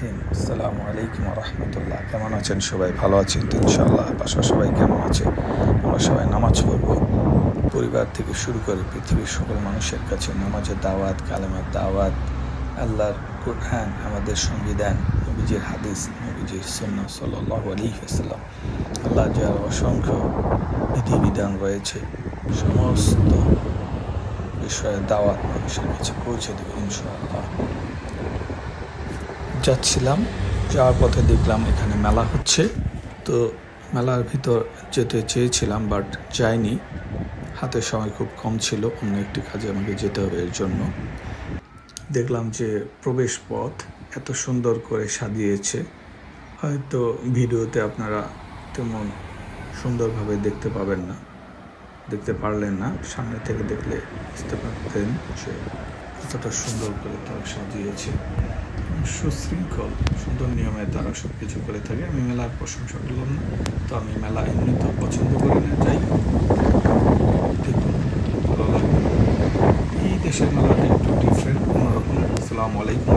রহিম। আসসালামু আলাইকুম রহমতুল্লাহ। কেমন আছেন সবাই? ভালো আছেন তো ইনশাআল্লাহ? বাসার সবাই কেমন আছে? আমরা সবাই নামাজ পড়ব। পরিবার থেকে শুরু করে পৃথিবীর সকল মানুষের কাছে নামাজের দাওয়াত, কালেমার দাওয়াত, আল্লাহর কুরআন, আমাদের সংবিধান, নবীজির হাদিস, নবীজির সুন্নাহ সাল্লাল্লাহু আলাইহি ওয়াসাল্লাম, আল্লাহ যার অসংখ্য বিধিবিধান রয়েছে, সমস্ত বিষয়ে দাওয়াত মানুষের কাছে পৌঁছে দেবে ইনশাআল্লাহ। যাচ্ছিলাম, যাওয়ার পথে দেখলাম এখানে মেলা হচ্ছে, তো মেলার ভিতর যেতে চেয়েছিলাম বাট যাইনি, হাতে সময় খুব কম ছিল, অন্য একটি কাজে আমাকে যেতে হবে। এর জন্য দেখলাম যে প্রবেশ পথ এত সুন্দর করে সাজিয়েছে, হয়তো ভিডিওতে আপনারা তেমন সুন্দরভাবে দেখতে পারলেন না, সামনে থেকে দেখলে বুঝতে পারতেন যে কতটা সুন্দর করে তারা সাজিয়েছে। সুশৃঙ্খল সুন্দর নিয়মে তারা সব কিছু করে থাকে। আমি মেলার প্রশংসা করলাম না, তো আমি মেলা এমনিতেও পছন্দ করি না, যাই দেখুন ভালো লাগবে। এই দেশের মেলাটা একটু ডিফারেন্ট, অন্যরকম। আসসালামু আলাইকুম।